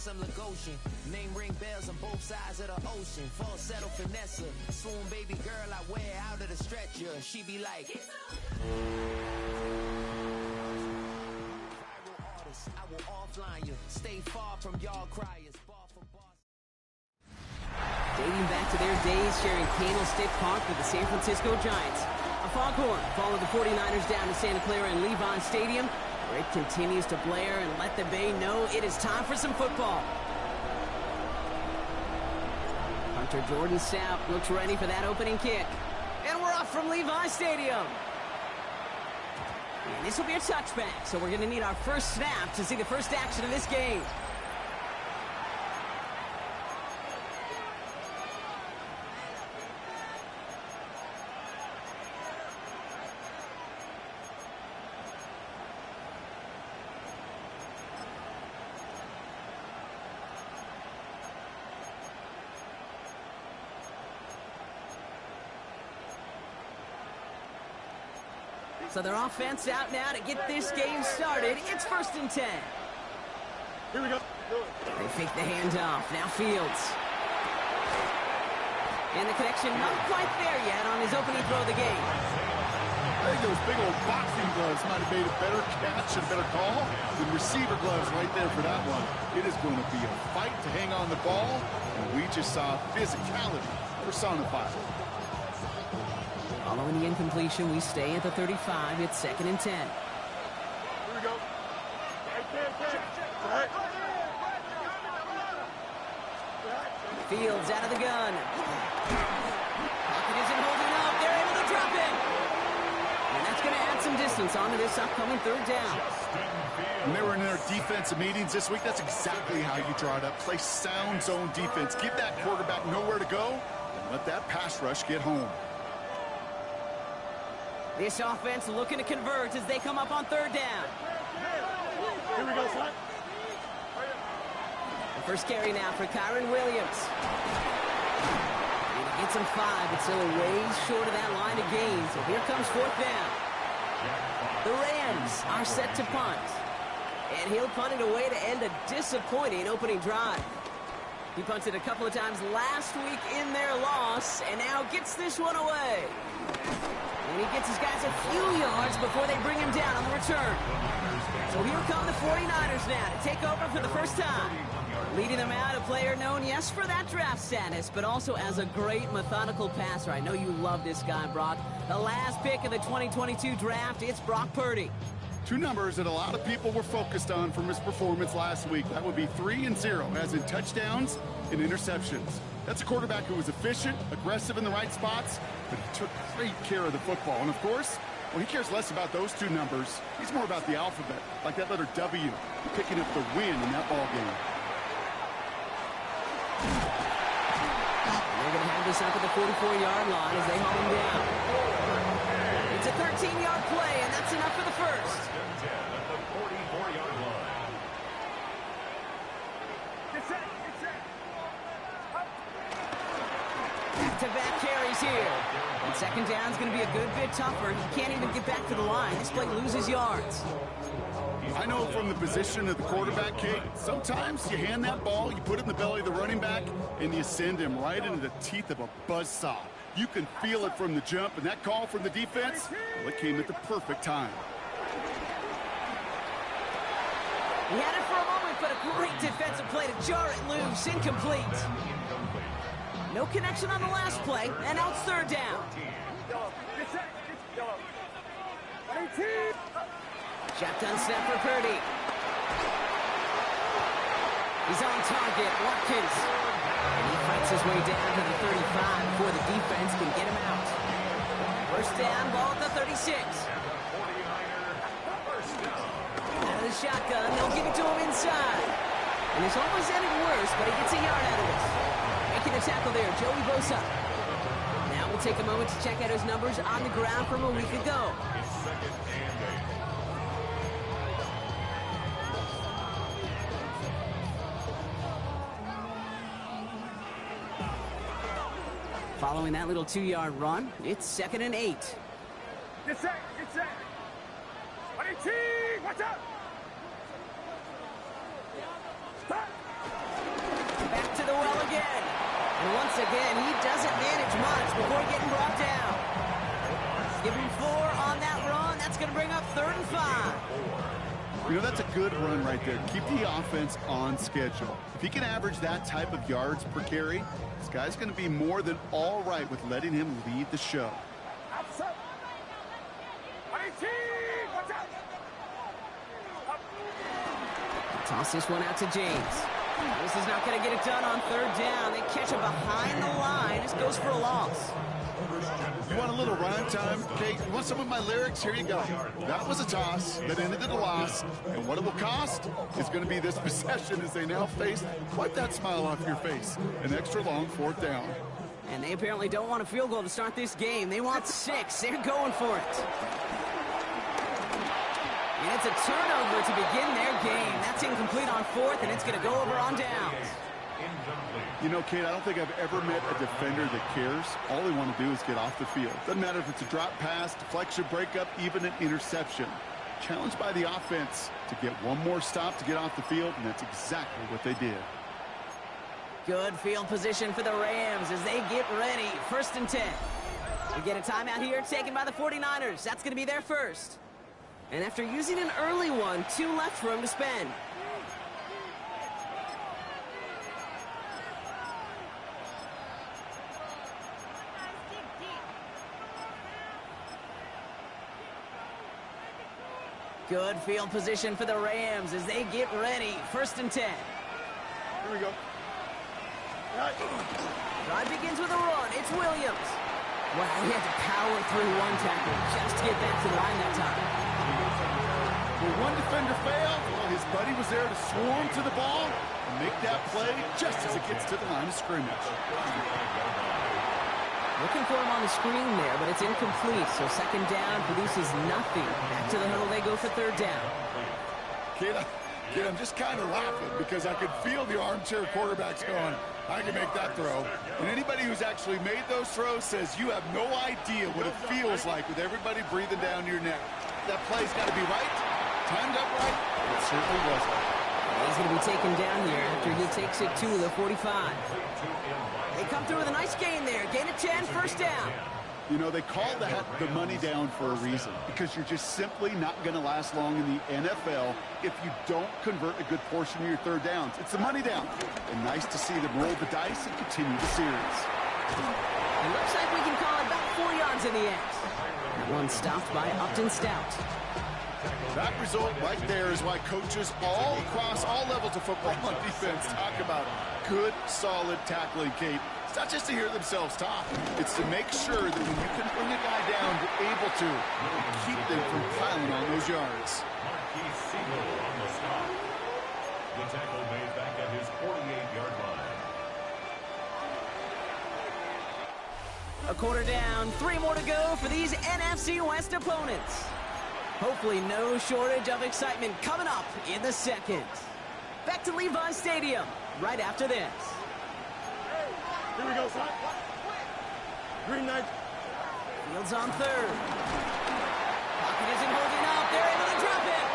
cause I'm Lagosian. Name ring bells on both sides of the ocean. Falsetto finesse, swoon baby girl I wear out of the stretcher. She be like, viral artist, I will offline you. Stay far from y'all criers. Bar for bar. Dating back to their days sharing Candlestick Park with the San Francisco Giants. A foghorn followed the 49ers down to Santa Clara and Levi Stadium, where it continues to blare and let the Bay know it is time for some football. Hunter Jordan Sapp looks ready for that opening kick. And we're off from Levi Stadium. And this will be a touchback, so we're going to need our first snap to see the first action of this game. So their offense out now to get this game started. It's 1st and 10. Here we go. They fake the handoff. Now Fields. And the connection not quite there yet on his opening throw of the game. I think those big old boxing gloves might have made a better catch and better call than receiver gloves right there for that one. It is going to be a fight to hang on the ball, and we just saw physicality personified. Following the incompletion, we stay at the 35. It's 2nd and 10. Here we go. Fields out of the gun. Pocket isn't holding up. They're able to drop it. And that's going to add some distance onto this upcoming 3rd down. When they were in their defensive meetings this week, that's exactly how you draw it up. Play sound zone defense. Give that quarterback nowhere to go, and let that pass rush get home. This offense looking to convert as they come up on 3rd down. Here we go, son. The first carry now for Kyron Williams. And he gets him 5, but still a ways short of that line of gain. So here comes 4th down. The Rams are set to punt. And he'll punt it away to end a disappointing opening drive. He punted a couple of times last week in their loss, and now gets this one away. And he gets his guys a few yards before they bring him down on the return. So here come the 49ers now to take over for the first time. Leading them out, a player known, yes, for that draft status, but also as a great methodical passer. I know you love this guy, Brock. The last pick of the 2022 draft, it's Brock Purdy. 2 numbers that a lot of people were focused on from his performance last week. That would be 3 and 0, as in touchdowns and interceptions. That's a quarterback who was efficient, aggressive in the right spots, but he took great care of the football. And of course, well, he cares less about those 2 numbers. He's more about the alphabet, like that letter W, picking up the win in that ball game. They're going to have this up at the 44-yard line as they haul him down. It's a 13-yard play, and that's enough for the first. Back-to-back carries here. And 2nd down's going to be a good bit tougher. He can't even get back to the line. This play loses yards. I know from the position of the quarterback, Kate, sometimes you hand that ball, you put it in the belly of the running back, and you send him right into the teeth of a buzzsaw. You can feel it from the jump, and that call from the defense, well, it came at the perfect time. He had it for a moment, but a great defensive play to jar it loose. Incomplete. No connection on the last play, and now it's 3rd down. Shotgun snap for Purdy. He's on target, Watkins. And he fights his way down to the 35 before the defense can get him out. 1st down, ball at the 36. Out of the shotgun, they'll give it to him inside. And it's almost ended worse, but he gets a yard out of it. Making a tackle there, Joey Bosa. Now we'll take a moment to check out his numbers on the ground from a week ago. Following that little 2-yard run, it's 2nd and 8. Get set, get set. 18, watch out. Stop. Back to the well again. And once again, he doesn't manage much before getting brought down. Give him 4 on that run. That's going to bring up 3rd and 5. You know, that's a good run right there. Keep the offense on schedule. If he can average that type of yards per carry, this guy's going to be more than all right with letting him lead the show. Outside. 18. Watch out. Toss this one out to James. This is not going to get it done on 3rd down. They catch him behind the line. This goes for a loss. You want a little rhyme time? Okay, you want some of my lyrics? Here you go. That was a toss that ended in a loss. And what it will cost is going to be this possession as they now face, wipe that smile off your face, an extra long 4th down. And they apparently don't want a field goal to start this game. They want 6. They're going for it. And it's a turnover to begin their game. That's incomplete on 4th, and it's going to go over on downs. You know, Kate, I don't think I've ever met a defender that cares. All they want to do is get off the field. Doesn't matter if it's a drop pass, deflection, breakup, even an interception. Challenged by the offense to get one more stop to get off the field, and that's exactly what they did. Good field position for the Rams as they get ready. 1st and 10. We get a timeout here taken by the 49ers. That's going to be their first. And after using an early one, 2 left for him to spend. Good field position for the Rams as they get ready. 1st and 10. Here we go. Drive begins with a run. It's Williams. Wow, he had to power through 1 tackle just to get back to the line that time. When one defender failed, well, his buddy was there to swarm to the ball and make that play just as it gets to the line of scrimmage. Looking for him on the screen there, but it's incomplete. So 2nd down produces nothing. Back to the huddle they go for 3rd down. Kid, I'm just kind of laughing because I could feel the armchair quarterbacks going, I can make that throw. And anybody who's actually made those throws says you have no idea what it feels like with everybody breathing down your neck. That play's got to be right, timed up right, and it certainly wasn't. He's going to be taken down here after he takes it to the 45. They come through with a nice gain there. Gain of 10, 1st down. You know, they call that the money down for a reason, because you're just simply not going to last long in the NFL if you don't convert a good portion of your 3rd downs. It's the money down. And nice to see them roll the dice and continue the series. It looks like we can call it about 4 yards in the end. That one stopped by Upton Stout. That result right there is why coaches all across all levels of football on defense talk about good, solid tackling, Kate. It's not just to hear themselves talk. It's to make sure that when you can bring a guy down, you're able to keep them from piling on those yards. On the stop. The tackle made back at his 48-yard line. A quarter down, 3 more to go for these NFC West opponents. Hopefully no shortage of excitement coming up in the 2nd. Back to Levi Stadium right after this. Here we go, son. Green knight. Fields on 3rd. Pocket isn't holding up. They're able to drop it.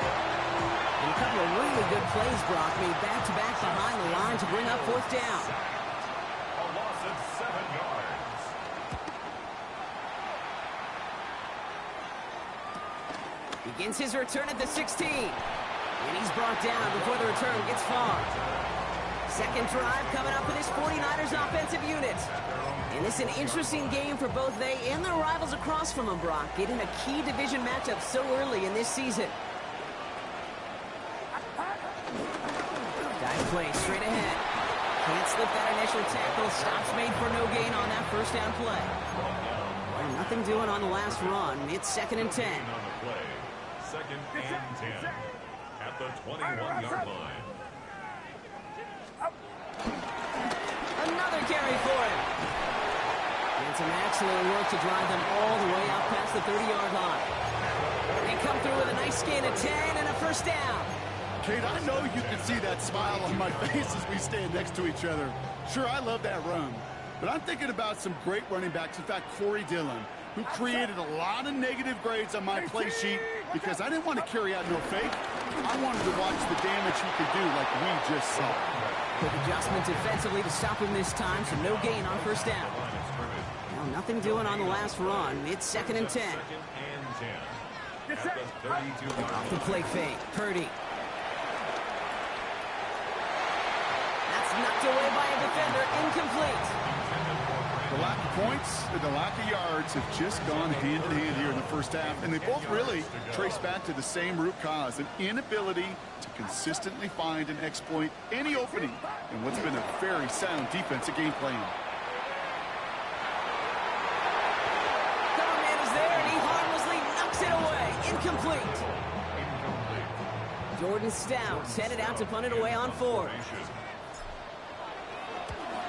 And a couple of really good plays, Brock, made back-to-back behind the line to bring up 4th down. A loss of 7 yards. Begins his return at the 16. And he's brought down before the return gets far. 2nd drive coming up for this 49ers offensive unit. And it's an interesting game for both they and their rivals across from them, Brock, getting a key division matchup so early in this season. Dive play straight ahead. Can't slip that initial tackle. Stops made for no gain on that 1st down play. Well, nothing doing on the last run. It's 2nd and 10. 2nd and 10 at the 21-yard line. Another carry for him. And some excellent work to drive them all the way out past the 30-yard line. They come through with a nice gain of 10 and a 1st down. Kate, I know you can see that smile on my face as we stand next to each other. Sure, I love that run. But I'm thinking about some great running backs. In fact, Corey Dillon, who created a lot of negative grades on my play sheet because I didn't want to carry out no fake. I wanted to watch the damage he could do like we just saw. Quick adjustment defensively to stop him this time, so no gain on first down. Well, nothing doing on the last run. It's 2nd and 10. Off the play fake. Purdy. That's knocked away by a defender. Incomplete. The lack of points and the lack of yards have just gone hand in hand here in the first half, and they both really trace back to the same root cause, an inability to consistently find and exploit any opening in what's been a very sound defensive game plan. Cover man is there, and he harmlessly knocks it away. Incomplete. Jordan Stout headed out to punt it away on 4.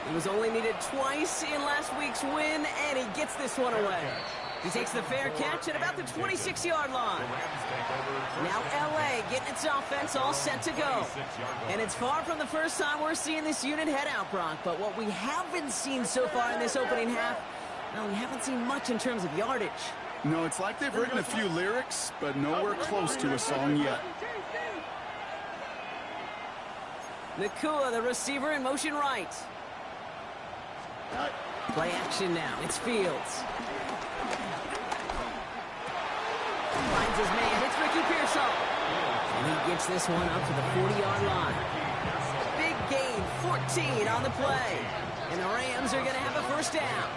He was only needed twice in last week's win, and he gets this one away. He takes the fair catch at about the 26-yard line. Now LA getting its offense all set to go. And it's far from the first time we're seeing this unit head out, Brock. But what we haven't seen so far in this opening half, well, we haven't seen much in terms of yardage. No, it's like they've written a few lyrics, but nowhere close to a song yet. Nakua, the receiver, in motion right. Play action now. It's Fields. Finds his man. It's Ricky Pearsall. And he gets this one up to the 40-yard line. Big gain, 14 on the play. And the Rams are going to have a first down.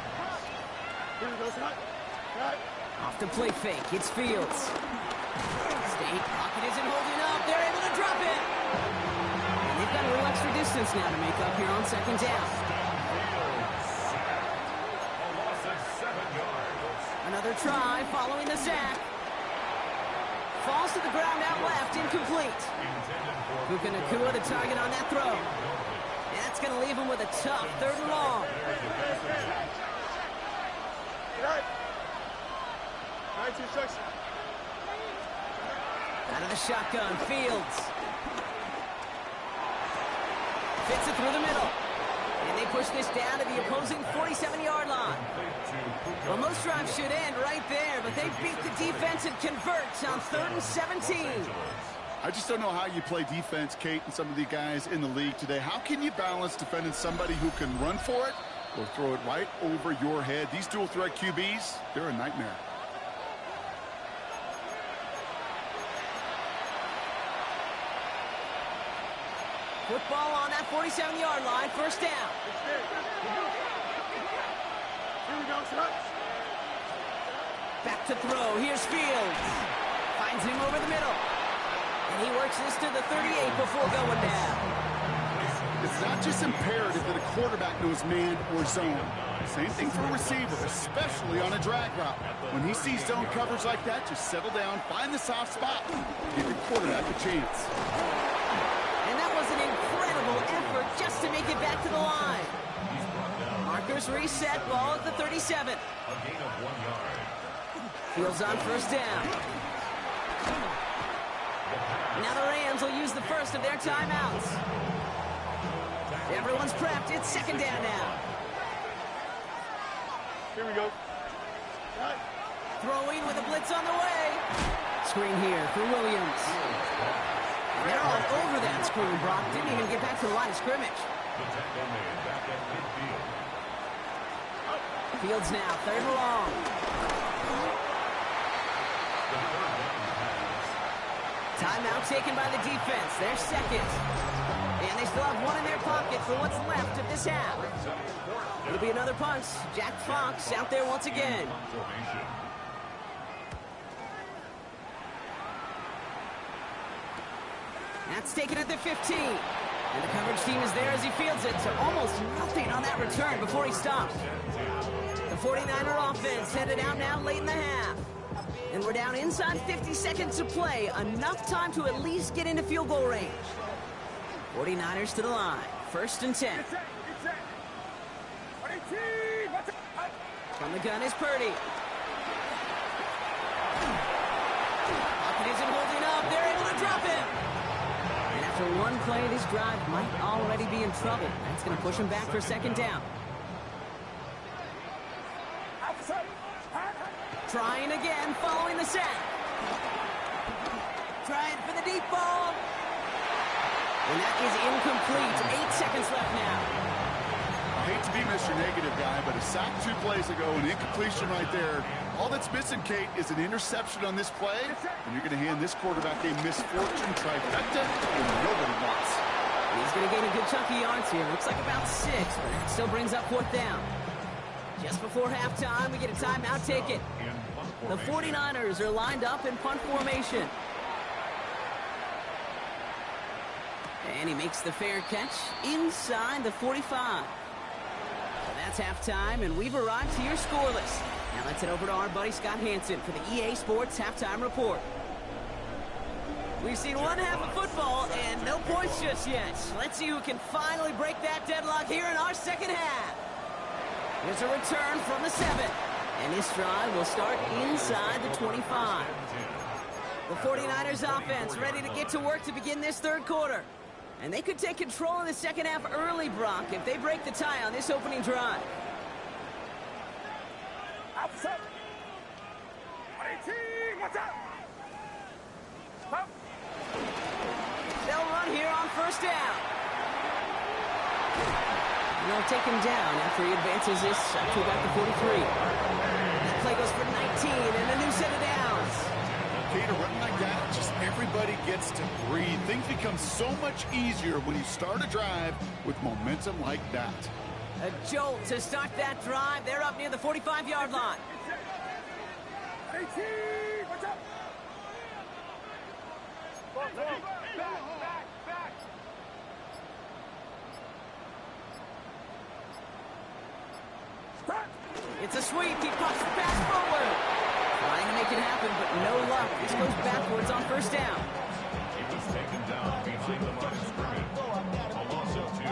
Off the play fake. It's Fields. State pocket isn't holding up. They're able to drop it. And they've got a little extra distance now to make up here on 2nd down. Another try following the sack. Falls to the ground out left, incomplete. Puka Nakua the target on that throw. And that's going to leave him with a tough 3rd and long. Out of the shotgun, Fields. Fits it through the middle. And they push this down to the opposing 47-yard line. Well, most drives should end right there, but they beat the defense and convert on 3rd and 17. I just don't know how you play defense, Kate, and some of the guys in the league today. How can you balance defending somebody who can run for it or throw it right over your head? These dual-threat QBs, they're a nightmare. Football on that 47-yard line, first down. Back to throw, here's Fields. Finds him over the middle. And he works this to the 38 before going down. It's not just imperative that a quarterback knows man or zone. Same thing for a receiver, especially on a drag route. When he sees zone coverage like that, just settle down, find the soft spot, give your quarterback a chance. And that was an incredible effort just to make it back to the line. Markers reset, ball at the 37. A gain of 1 yard. Fields on first down. Now the Rams will use the first of their timeouts. Everyone's prepped. It's 2nd down now. Here we go. Throwing with a blitz on the way. Screen here for Williams. They're all over that screen, Brock. Didn't even get back to the line of scrimmage. The tackle made back at midfield. Fields now, 3rd and long. Timeout taken by the defense. They're 2nd. And they still have one in their pocket for what's left of this half. It'll be another punt. Jack Fox out there once again. That's taken at the 15. And the coverage team is there as he fields it. So almost nothing on that return before he stops. The 49er offense headed out now late in the half. And we're down inside 50 seconds to play. Enough time to at least get into field goal range. 49ers to the line. 1st and 10. From the gun is Purdy. Pocket isn't holding up. They're able to drop him. And after one play, this drive might already be in trouble. That's going to push him back for 2nd down. Trying again, following the sack. Trying for the deep ball. And that is incomplete. 8 seconds left now. I hate to be Mr. Negative guy, but a sack 2 plays ago, an incompletion right there. All that's missing, Kate, is an interception on this play, and you're going to hand this quarterback a misfortune trifecta that nobody wants. He's going to gain a good chunk of yards here. Looks like about 6, but that still brings up 4th down. Just before halftime, we get a timeout taken. The 49ers are lined up in punt formation. And he makes the fair catch inside the 45. That's halftime, and we've arrived to your scoreless. Now let's head over to our buddy Scott Hansen for the EA Sports Halftime Report. We've seen one half of football and no points just yet. Let's see who can finally break that deadlock here in our second half. Here's a return from the 7. And this drive will start inside the 25. The 49ers offense ready to get to work to begin this third quarter. And they could take control of the second half early, Brock, if they break the tie on this opening drive. Outside. 18, what's up? Up. They'll run here on first down. And they'll take him down after he advances this to about the 43. That play goes for 19 and a new set of downs. Kate, a run like that, just everybody gets to breathe. Things become so much easier when you start a drive with momentum like that. A jolt to start that drive. They're up near the 45-yard line. 18, what's up? Back. Start. It's a sweep. He pops the pass forward. Trying to make it happen, but no luck. This goes backwards on first down. He was taken down behind the line of scrimmage. A loss of 2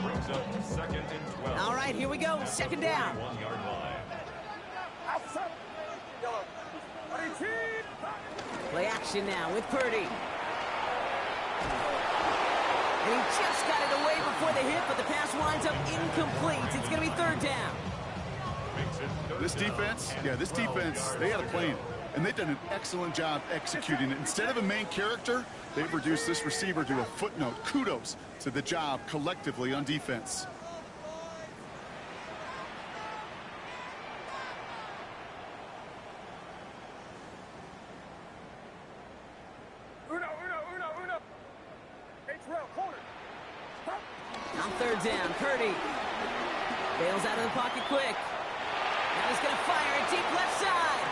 brings up 2nd and 12. All right, here we go. Second down. 1-yard line. Outside. Yellow. 18. Play action now with Purdy. And he just got it away before the hit, but the pass winds up incomplete. It's going to be third down. This defense, they had a plan, and they've done an excellent job executing it. Instead of a main character, they've reduced this receiver to a footnote. Kudos to the job collectively on defense. Uno. H-Rail, corner. Stop. On third down, Purdy bails out of the pocket quick. Now he's going to fire it deep left side.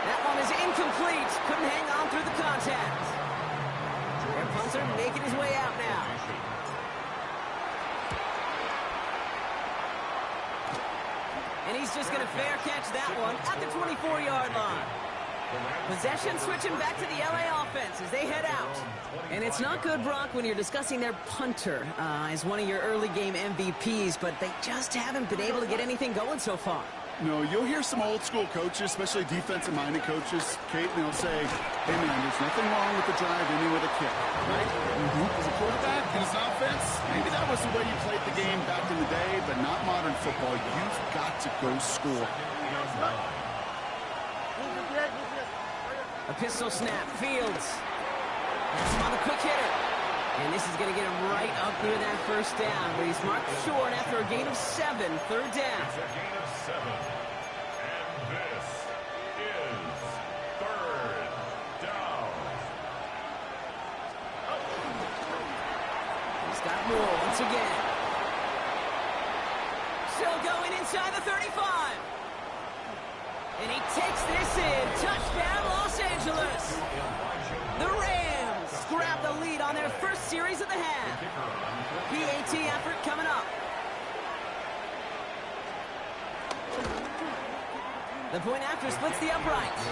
That one is incomplete. Couldn't hang on through the contact. Their punter making his way out now. And he's just going to fair catch that one at the 24-yard line. Possession switching back to the LA offense as they head out. And it's not good, Brock, when you're discussing their punter as one of your early game MVPs, but they just haven't been able to get anything going so far. No, you'll hear some old school coaches, especially defensive-minded coaches, Kate, and they'll say, hey, man, there's nothing wrong with the drive ending with a kick, right? As a quarterback in an offense, maybe that was the way you played the game back in the day, but not modern football. You've got to go score. A pistol snap, Fields. That's him on the quick hitter. And this is going to get him right up near that first down, but he's marked short after a gain of 7, third down. It's a gain of 7. And this is third down. He's got more once again. Still going inside the 35. And he takes this in. Touchdown, Los Angeles. The Rams grab the lead on their first series of the half. PAT effort coming up. The point after splits the uprights.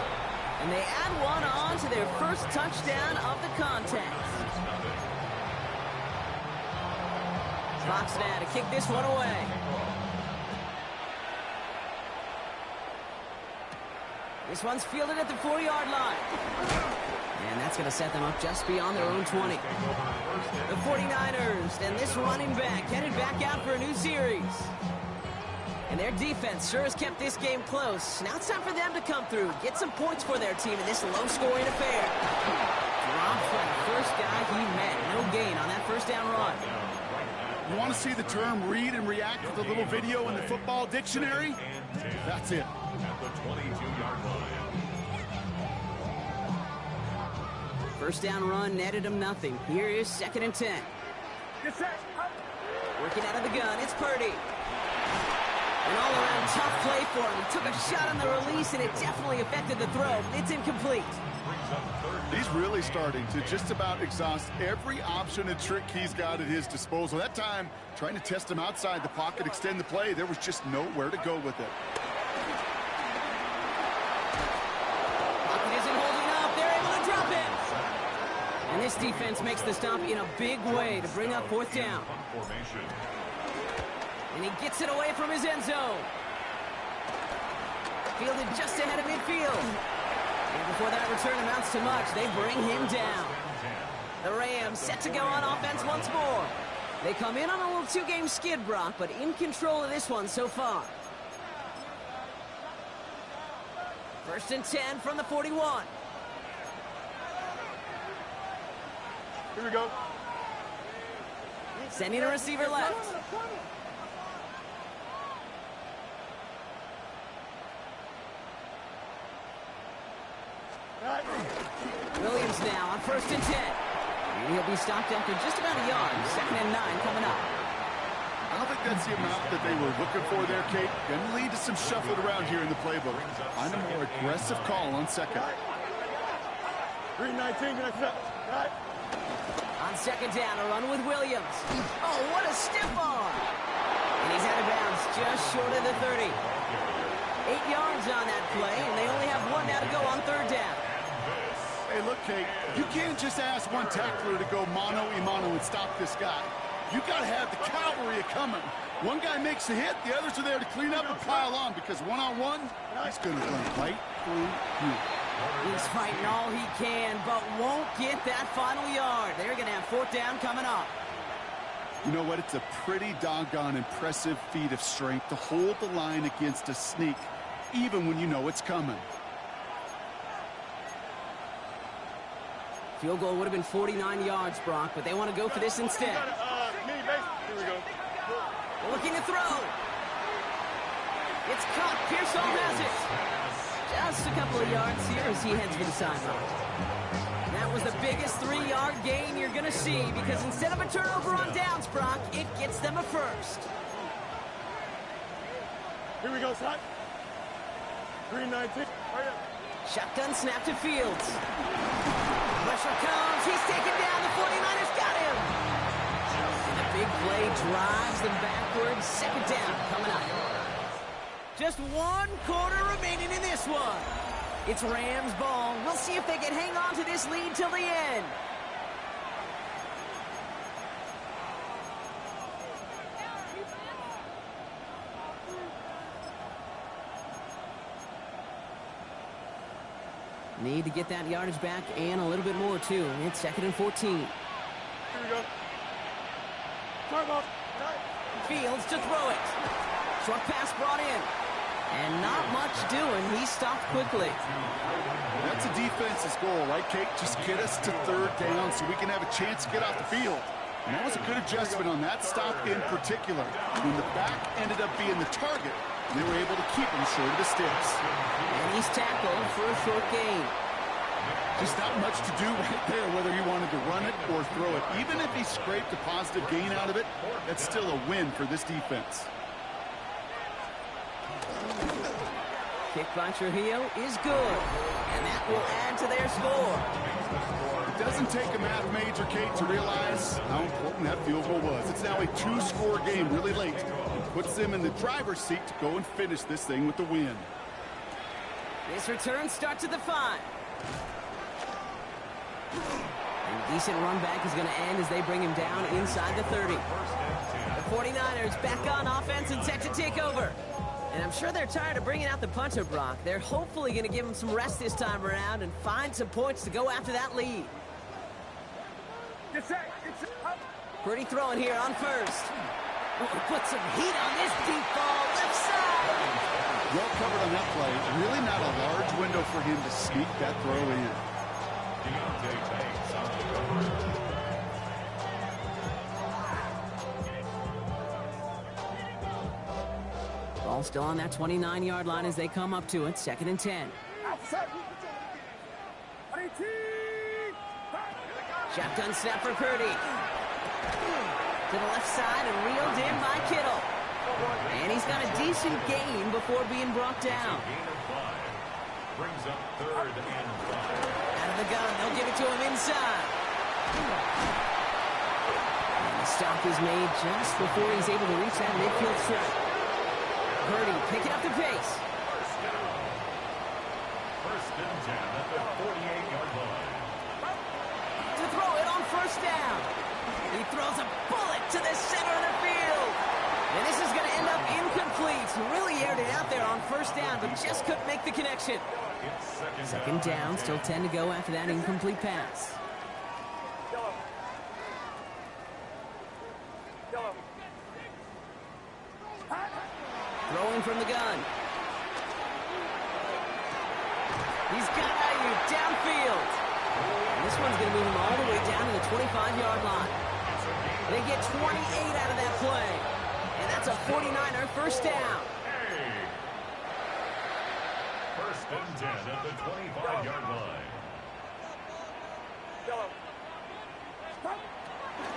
And they add one on to their first touchdown of the contest. Fox now to kick this one away. This one's fielded at the 4-yard line. And that's going to set them up just beyond their own 20. The 49ers and this running back headed back out for a new series. And their defense sure has kept this game close. Now it's time for them to come through, get some points for their team in this low-scoring affair. Dropped for the first guy he met. No gain on that first down run. You want to see the term read and react with a little video in the football dictionary? That's it. At the 22-yard line. First down run netted him nothing. Here is 2nd and 10. Get set. Working out of the gun, it's Purdy. An all-around tough play for him. He took a shot on the release, and it definitely affected the throw. It's incomplete. He's really starting to just about exhaust every option and trick he's got at his disposal. That time, trying to test him outside the pocket, extend the play, there was just nowhere to go with it. Pocket isn't holding up. They're able to drop him. And this defense makes the stop in a big way to bring up 4th down. Formation. And he gets it away from his end zone. Fielded just ahead of midfield. And before that return amounts to much, they bring him down. The Rams set to go on offense once more. They come in on a little 2-game skid, Brock, but in control of this one so far. 1st and 10 from the 41. Here we go. Sending a receiver left. Williams now on 1st and 10. And he'll be stopped after just about a yard. 2nd and 9 coming up. I don't think that's the amount that they were looking for there, Kate. Going to lead to some shuffling around here in the playbook. Find a more aggressive call on 2nd. 319, get set. Right. On 2nd down, a run with Williams. Oh, what a stiff arm. And he's out of bounds just short of the 30. 8 yards on that play, and they only have 1 now to go on 3rd down. Hey, look, Kate, you can't just ask one tackler to go mano-a-mano and stop this guy. You got to have the cavalry coming. One guy makes a hit, the others are there to clean up and pile on, because one-on-one, he's going to run right through you. He's fighting all he can, but won't get that final yard. They're going to have 4th down coming up. You know what? It's a pretty doggone impressive feat of strength to hold the line against a sneak, even when you know it's coming. Field goal would have been 49 yards, Brock, but they want to go for this instead. Mini base. Here we go. Looking to throw. It's caught. Pearsall has it. Just a couple of yards here as he heads for the sideline. That was the biggest 3-yard gain you're going to see because instead of a turnover on downs, Brock, it gets them a first. Here we go, son. 319. Hurry up. Shotgun snap to Fields. Pressure comes. He's taken down. The 49ers got him. And the big play drives them backwards. 2nd down coming up. Just 1 quarter remaining in this one. It's Rams ball. We'll see if they can hang on to this lead till the end. Need to get that yardage back and a little bit more, too. It's 2nd and 14. Here we go. Time off. Fields to throw it. Short pass brought in. And not much doing. He stopped quickly. That's a defense's goal, right, Kate? Just get us to 3rd down so we can have a chance to get off the field. And that was a good adjustment on that stop in particular. When the back ended up being the target, they were able to keep him short of the sticks. And he's tackled for a short gain. Just not much to do right there, whether he wanted to run it or throw it. Even if he scraped a positive gain out of it, that's still a win for this defense. Kick by Trujillo is good. And that will add to their score. It doesn't take a math major, Kate, to realize how important that field goal was. It's now a 2-score game really late. It puts them in the driver's seat to go and finish this thing with the win. This return starts at the 5. And decent run back is going to end as they bring him down inside the 30. The 49ers back on offense and set to take over. And I'm sure they're tired of bringing out the punter, Brock. They're hopefully going to give him some rest this time around and find some points to go after that lead. Get set. Get set. Up. Pretty throwing here on 1st. Oh, put some heat on this deep ball. Left side. Well covered on that play. Really not a large window for him to sneak that throw in. Deontay Banks Ball still on that 29-yard line as they come up to it. 2nd and 10. Shotgun snap for Purdy. To the left side and reeled in by Kittle. And he's got a decent gain before being brought down. Brings up 3rd and 5. Out of the gun, they'll give it to him inside. And the stop is made just before he's able to reach that midfield strike. Purdy picking up the pace. First and 10 at the 48-yard line. To throw it on 1st down. He throws a bullet to the center of the field. And this is going to end up incomplete. Really aired it out there on 1st down, but just couldn't make the connection. It's 2nd down, still 10 to go after that incomplete pass. Throwing from the gun. He's got Ayuk downfield. And this one's going to move him all the way down to the 25-yard line. They get 28 out of that play. And that's a 49er 1st down. First and 10 at the 25-yard line.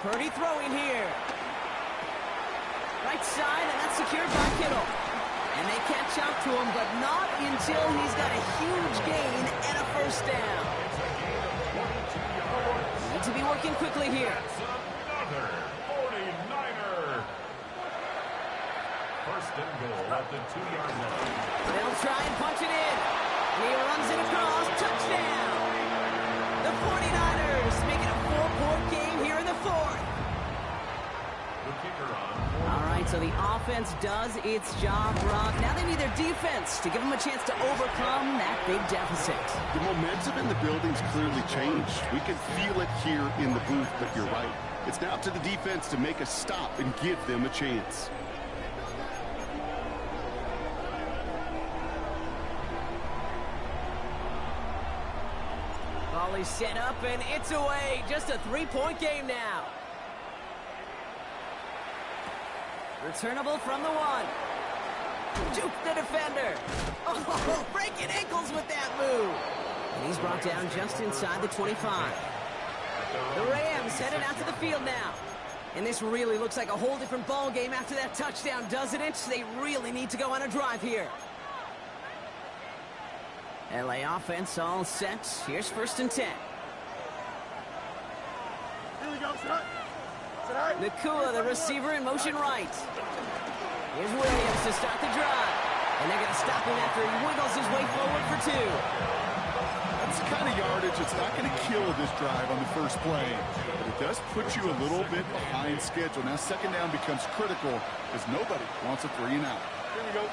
Purdy throwing here. Right side, and that's secured by Kittle. And they catch up to him, but not until he's got a huge gain and a 1st down. Need to be working quickly here. Another 49er. First and goal at the 2-yard line. They'll try and punch it in. And he runs it across. Touchdown. The 49ers make it a 4-point game here in the 4th. The kicker on. All right, so the offense does its job, Rob. Now they need their defense to give them a chance to overcome that big deficit. The momentum in the building's clearly changed. We can feel it here in the booth, but you're right. It's now up to the defense to make a stop and give them a chance. Volley set up, and it's away. Just a 3-point game now. Returnable from the 1. Juke the defender. Oh, breaking ankles with that move. And he's brought down just inside the 25. The Rams headed out to the field now. And this really looks like a whole different ball game after that touchdown, doesn't it? They really need to go on a drive here. LA offense all set. Here's 1st and 10. Here we go, son. Nakua, the receiver, in motion right. Here's Williams to start the drive. And they're going to stop him after he wiggles his way forward for 2. That's the kind of yardage that's not going to kill this drive on the first play. But it does put you a little bit behind schedule. Now 2nd down becomes critical because nobody wants a 3 and out. Here we go.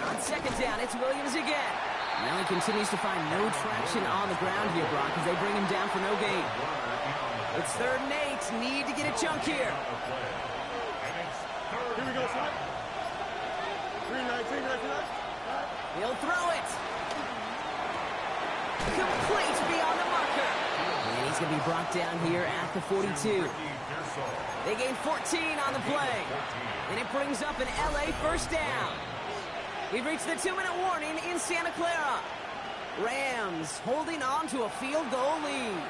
On 2nd down, it's Williams again. Now he continues to find no traction on the ground here, Brock, as they bring him down for no gain. It's 3rd and 8. Need to get a chunk here. Here we go, son. 3-19, He'll throw it. Complete beyond the marker. And he's going to be brought down here at the 42. They gain 14 on the play. And it brings up an LA 1st down. We've reached the 2-minute warning in Santa Clara. Rams holding on to a field goal lead.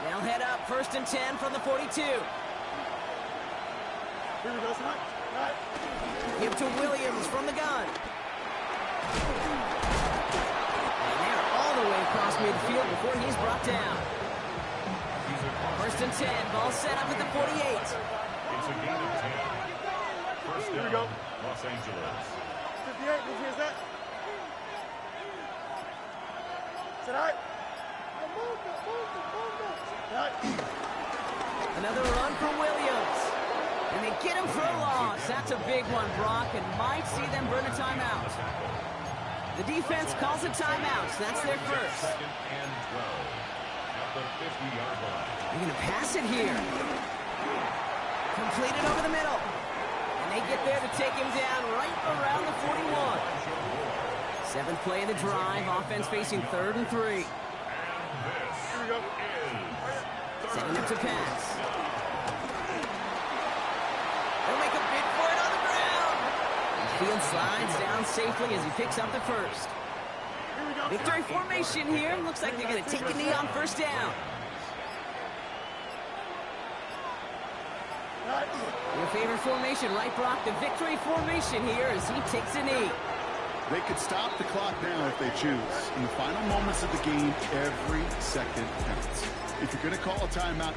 They'll head up 1st and 10 from the 42. Here we go, son. Give to Williams from the gun. And they're all the way across midfield before he's brought down. 1st and 10. Ball set up at the 48. It's a gain of 10. First Here we down, go. Los Angeles. 58, did you hear that? Is that all right? Another run for Williams. And they get him for a loss. That's a big one, Brock, and might see them burn a timeout. The defense calls a timeout. That's their first. 2nd and 12 at the 50-yard line. They're going to pass it here. Complete it over the middle. And they get there to take him down right around the 41. 7th play of the drive. Offense facing 3rd and 3. Here we go. Setting up to pass. They'll make a bid for it on the Field slides down safely as he picks up the first. Victory formation here. Looks like they're going to take a knee on first down. Your favorite formation, right, Brock? The victory formation here as he takes a knee. They could stop the clock now if they choose. In the final moments of the game, every second counts. If you're going to call a timeout...